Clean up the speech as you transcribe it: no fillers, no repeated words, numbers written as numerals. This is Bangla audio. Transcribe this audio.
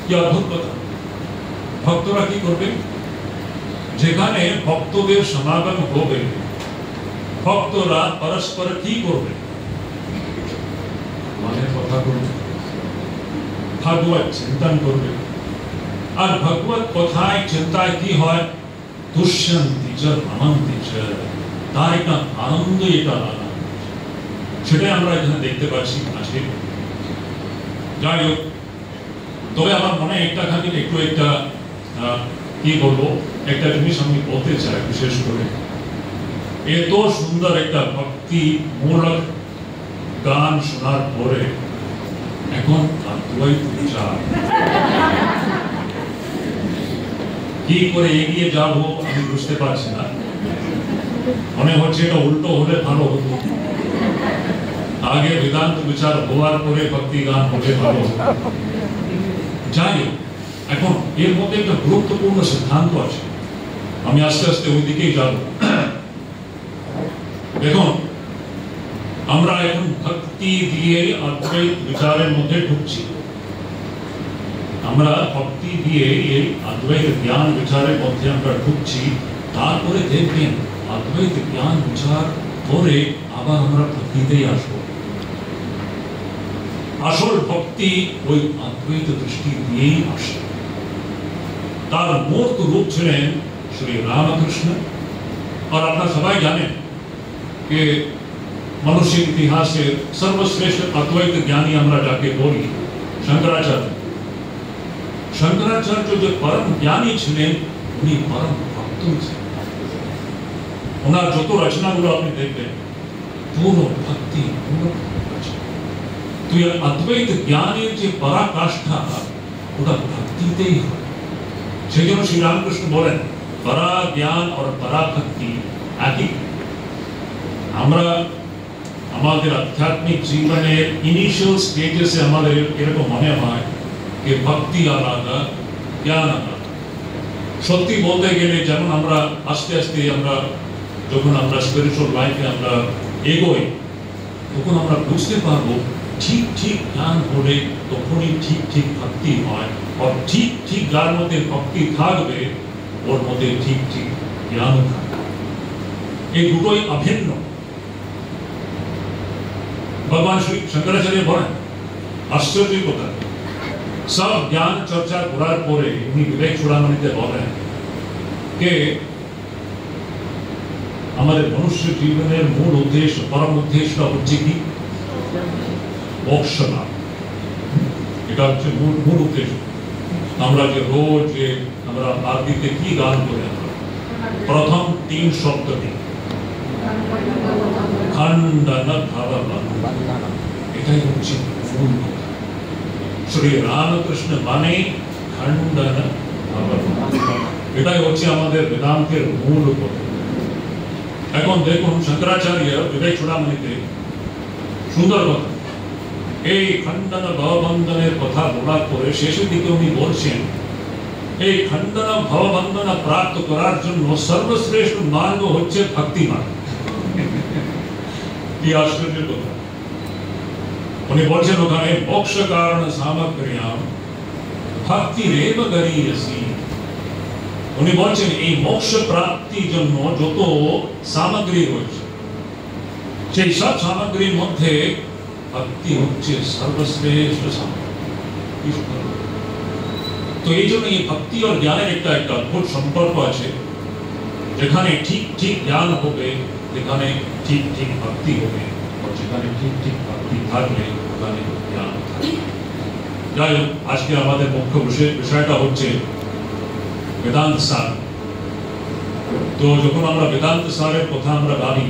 কি অদ্ভুত কথা। ভক্তরা কি করবে? যেখানে ভক্তদের সমাগম হবে, ভক্তরা পরস্পর কি করবে? মনের কথা করবে, ভাগবত চিন্তন করবে। আর ভগবত কথায় চিন্তায় কি হয়? দুষ্যন্তি চ রমন্তি চ, তার একটা আনন্দ, এটা আনন্দ, সেটাই আমরা এখানে দেখতে পাচ্ছি আজকে। যাই হোক, তবে আমার মনে একটা খালি একটু একটা কি বলবো, একটা জিনিস আমি বলতে চাই। বিশেষ করে এত সুন্দর একটা ভক্তি মূলক গান শোনার পরে এখন অদ্বৈত বিচার কি করে এগিয়ে যাবো আমি বুঝতে পারছি না। মনে হচ্ছে এটা উল্টো হলে ভালো হতো, আগে বেদান্ত বিচার হওয়ার পরে ভক্তি গান হলে ভালো হতো। যাই হোক, এখন এর মধ্যে একটা গুরুত্বপূর্ণ সিদ্ধান্ত আছে, আমি আস্তে আস্তে ওই দিকেই যাব। দেখুন, আমরা এখন ভক্তি দিয়ে অদ্বৈত বিচারের মধ্যে ঢুকছি। আমরা ভক্তি দিয়ে এই অদ্বৈত জ্ঞান বিচারের মধ্যে আমরা ঢুকছি। তারপরে দেখবেন অদ্বৈত জ্ঞান বিচার করে আবার আমরা ভক্তিতেই আসবো। আসল ভক্তি ওই অদ্বৈত দৃষ্টি দিয়েই আসে। তার মূর্ত রূপ ছিলেন শ্রী রামকৃষ্ণ। আর আপনারা সবাই জানেন যে মনুষ্য ইতিহাসের সর্বশ্রেষ্ঠ অদ্বৈত জ্ঞানী আমরা যাকে বলি, শঙ্করাচার্য। শঙ্করাচার্য যে পরম জ্ঞানী ছিলেন, উনি পরম ভক্ত ছিলেন। ওনার যত রচনাগুলো আপনি দেখবেন পুরো ভক্তি, পুরো রচনা। তো এই অদ্বৈত জ্ঞানের যে পরাকাষ্ঠা, ওটা ভক্তিতেই হয়। সেই জন্য শ্রী রামকৃষ্ণ বলেন পরা জ্ঞান আর পরা ভক্তি একই। আমরা আমাদের আধ্যাত্মিক জীবনের ইনিশিয়াল স্টেজেসে আমাদের এরকম মনে হয় যে ভক্তি আলাদা, জ্ঞান আলাদা। সত্যি বলতে গেলে যেমন আমরা আস্তে আস্তে আমরা যখন আমরা স্পিরিচুয়াল লাইফে আমরা এগোই, তখন আমরা বুঝতে পারবো ঠিক ঠিক জ্ঞান হলে তখনই ঠিক ঠিক ভক্তি হয়। আর ঠিক ঠিক যার মধ্যে ভক্তি থাকবে, ওর মধ্যে ঠিক ঠিক জ্ঞান থাকবে। এই দুটোই অভিন্ন। ভগবান শ্রী শঙ্করাচার্য বলেন, আশ্চর্য কথা, সব জ্ঞান চর্চা করার পরে উনি বিবেক চূড়ামণিতে বলেন যে আমাদের মনুষ্য জীবনের মূল উদ্দেশ্য, পরম উদ্দেশ্য হচ্ছে কি? মোক্ষ লাভ। এটা হচ্ছে মূল উদ্দেশ্য। আমরা যে রোজ আমরা আরতিতে কি গান করে, প্রথম 3 শব্দটি খণ্ডন ভববন্ধন, এটাই হচ্ছে মূল কথা। শ্রী রামকৃষ্ণ মানে খণ্ডন ভববন্ধন, এটাই হচ্ছে আমাদের বেদান্তের মূল কথা। এখন দেখুন, শঙ্করাচার্য বিবেক চূড়ামণিতে সুন্দর কথা, এই খণ্ডন ভববন্ধনের কথা বলার পরে শেষের দিকে উনি বলছেন, এই খণ্ডন ভববন্ধন প্রাপ্ত করার জন্য সর্বশ্রেষ্ঠ মার্গ হচ্ছে ভক্তি মার্গ। কি আশ্চর্য কথা! উনি বলছেন ওখানে মোক্ষ কারণ সামগ্রিয়াম ভক্তিরেব গরীয়সি। উনি বলছেন এই মোক্ষ প্রাপ্তির জন্য যত সামগ্রী রয়েছে, সেই সব সামগ্রীর মধ্যে ভক্তি হচ্ছে সর্বশ্রেষ্ঠ সামগ্রী। তো এই জন্য এই ভক্তি আর জ্ঞানের একটা অদ্ভুত সম্পর্ক আছে। যেখানে ঠিক ঠিক জ্ঞান হবে, যেখানে ঠিক ঠিক ভক্তি হবে, আর যেখানে ঠিক ঠিক ভক্তি থাকবে, ওখানে জ্ঞান থাকবে। যাই হোক, আজকে আমাদের মুখ্য বিষয়টা হচ্ছে বেদান্ত সার। তো যখন আমরা বেদান্ত সারের কথা আমরা ভাবি,